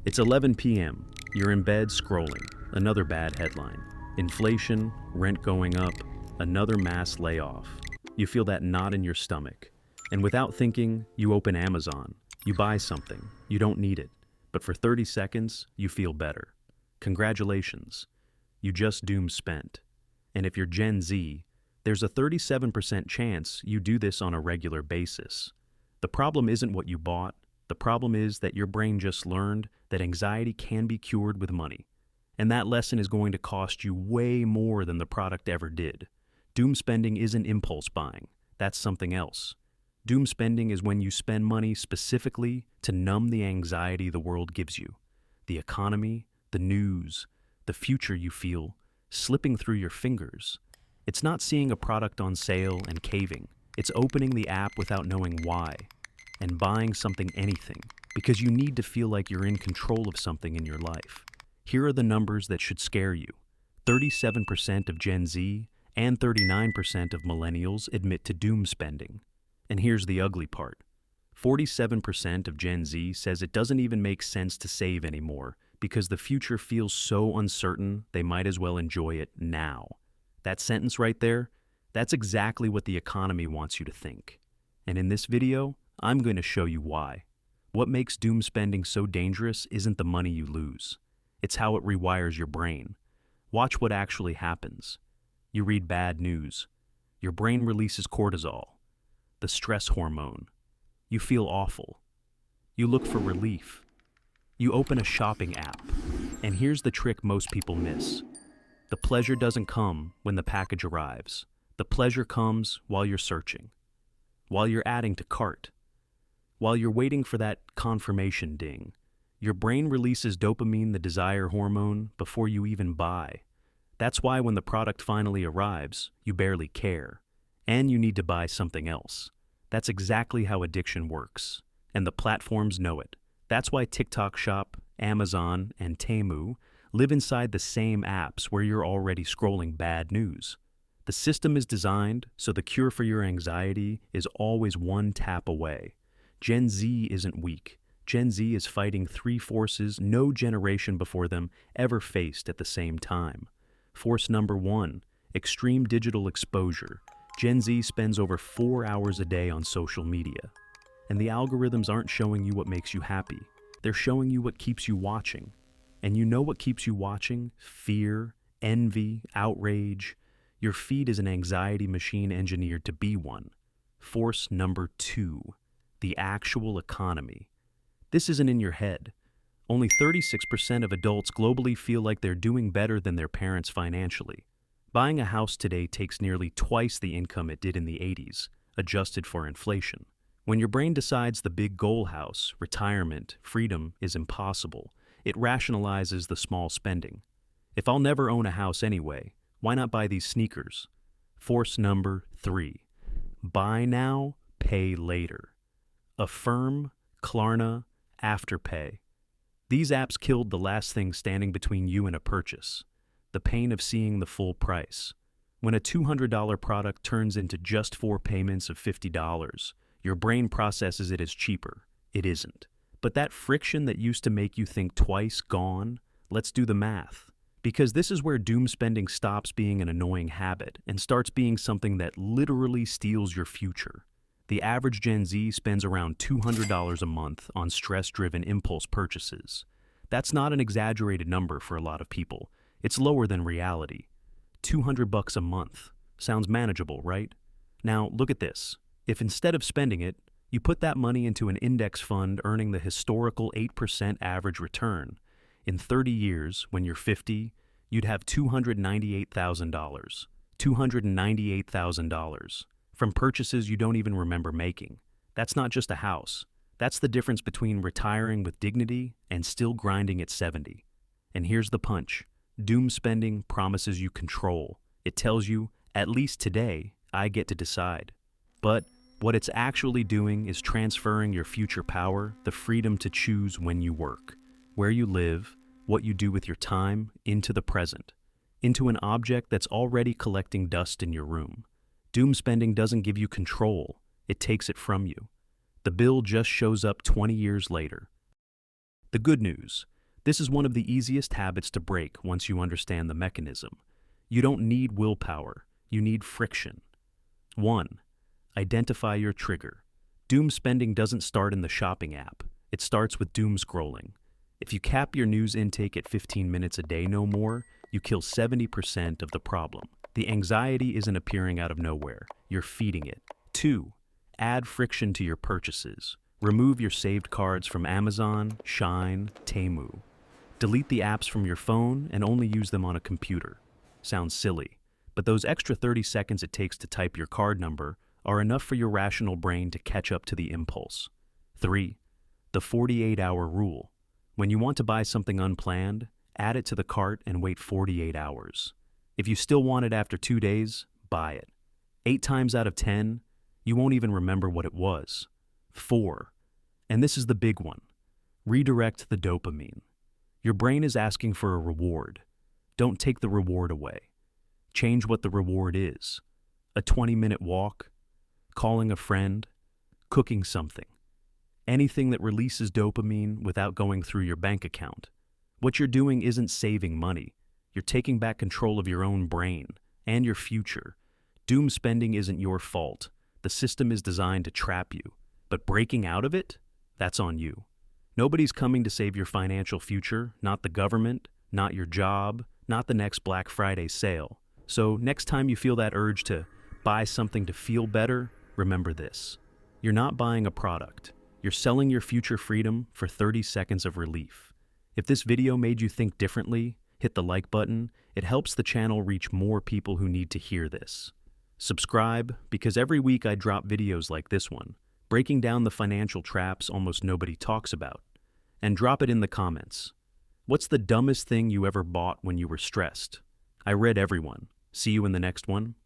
It's 11 p.m. You're in bed scrolling. Another bad headline. Inflation, rent going up, another mass layoff. You feel that knot in your stomach. And without thinking, you open Amazon. You buy something. You don't need it. But for 30 seconds, you feel better. Congratulations. You just doom spent. And if you're Gen Z, there's a 37% chance you do this on a regular basis. The problem isn't what you bought. The problem is that your brain just learned that anxiety can be cured with money. And that lesson is going to cost you way more than the product ever did. Doom spending isn't impulse buying. That's something else. Doom spending is when you spend money specifically to numb the anxiety the world gives you. The economy, the news, the future you feel slipping through your fingers. It's not seeing a product on sale and caving. It's opening the app without knowing why and buying something, anything, because you need to feel like you're in control of something in your life. Here are the numbers that should scare you. 37% of Gen Z and 39% of millennials admit to doom spending. And here's the ugly part. 47% of Gen Z says it doesn't even make sense to save anymore because the future feels so uncertain they might as well enjoy it now. That sentence right there, that's exactly what the economy wants you to think. And in this video, I'm going to show you why. What makes doom spending so dangerous isn't the money you lose. It's how it rewires your brain. Watch what actually happens. You read bad news. Your brain releases cortisol, the stress hormone. You feel awful. You look for relief. You open a shopping app. And here's the trick most people miss. The pleasure doesn't come when the package arrives. The pleasure comes while you're searching, while you're adding to cart, while you're waiting for that confirmation ding. Your brain releases dopamine, the desire hormone, before you even buy. That's why when the product finally arrives, you barely care, and you need to buy something else. That's exactly how addiction works, and the platforms know it. That's why TikTok Shop, Amazon, and Temu live inside the same apps where you're already scrolling bad news. The system is designed so the cure for your anxiety is always one tap away. Gen Z isn't weak. Gen Z is fighting three forces no generation before them ever faced at the same time. Force number one, extreme digital exposure. Gen Z spends over 4 hours a day on social media. And the algorithms aren't showing you what makes you happy. They're showing you what keeps you watching. And you know what keeps you watching? Fear, envy, outrage. Your feed is an anxiety machine engineered to be one. Force number two, the actual economy. This isn't in your head. Only 36% of adults globally feel like they're doing better than their parents financially. Buying a house today takes nearly twice the income it did in the 80s, adjusted for inflation. When your brain decides the big goal house, retirement, freedom is impossible, it rationalizes the small spending. If I'll never own a house anyway, why not buy these sneakers? Force number three, buy now, pay later. Affirm, Klarna, Afterpay. These apps killed the last thing standing between you and a purchase. The pain of seeing the full price. When a $200 product turns into just 4 payments of $50, your brain processes it as cheaper. It isn't. But that friction that used to make you think twice, gone? Let's do the math. Because this is where doom spending stops being an annoying habit and starts being something that literally steals your future. The average Gen Z spends around $200 a month on stress-driven impulse purchases. That's not an exaggerated number for a lot of people. It's lower than reality. $200 a month. Sounds manageable, right? Now, look at this. If instead of spending it, you put that money into an index fund earning the historical 8% average return, in 30 years, when you're 50, you'd have $298,000. $298,000. From purchases you don't even remember making. That's not just a house. That's the difference between retiring with dignity and still grinding at 70. And here's the punch. Doom spending promises you control. It tells you, at least today, I get to decide. But what it's actually doing is transferring your future power, the freedom to choose when you work, where you live, what you do with your time, into the present, into an object that's already collecting dust in your room. Doom spending doesn't give you control, it takes it from you. The bill just shows up 20 years later. The good news, This is one of the easiest habits to break once you understand the mechanism. You don't need willpower, you need friction. 1. Identify your trigger. Doom spending doesn't start in the shopping app. It starts with doom scrolling. If you cap your news intake at 15 minutes a day no more, you kill 70% of the problem. The anxiety isn't appearing out of nowhere. You're feeding it. 2. Add friction to your purchases. Remove your saved cards from Amazon, Shine, Temu. Delete the apps from your phone and only use them on a computer. Sounds silly, but those extra 30 seconds it takes to type your card number are enough for your rational brain to catch up to the impulse. 3. The 48-hour rule. When you want to buy something unplanned, add it to the cart and wait 48 hours. If you still want it after 2 days, buy it. 8 times out of 10, you won't even remember what it was. 4. And this is the big one. Redirect the dopamine. Your brain is asking for a reward. Don't take the reward away. Change what the reward is. A 20-minute walk, calling a friend, cooking something. Anything that releases dopamine without going through your bank account. What you're doing isn't saving money. You're taking back control of your own brain and your future. Doom spending isn't your fault. The system is designed to trap you. But breaking out of it? That's on you. Nobody's coming to save your financial future, not the government, not your job, not the next Black Friday sale. So next time you feel that urge to buy something to feel better, remember this. You're not buying a product. You're selling your future freedom for 30 seconds of relief. If this video made you think differently, hit the like button. It helps the channel reach more people who need to hear this. Subscribe, because every week I drop videos like this one, breaking down the financial traps almost nobody talks about. And drop it in the comments. What's the dumbest thing you ever bought when you were stressed? I read everyone. See you in the next one.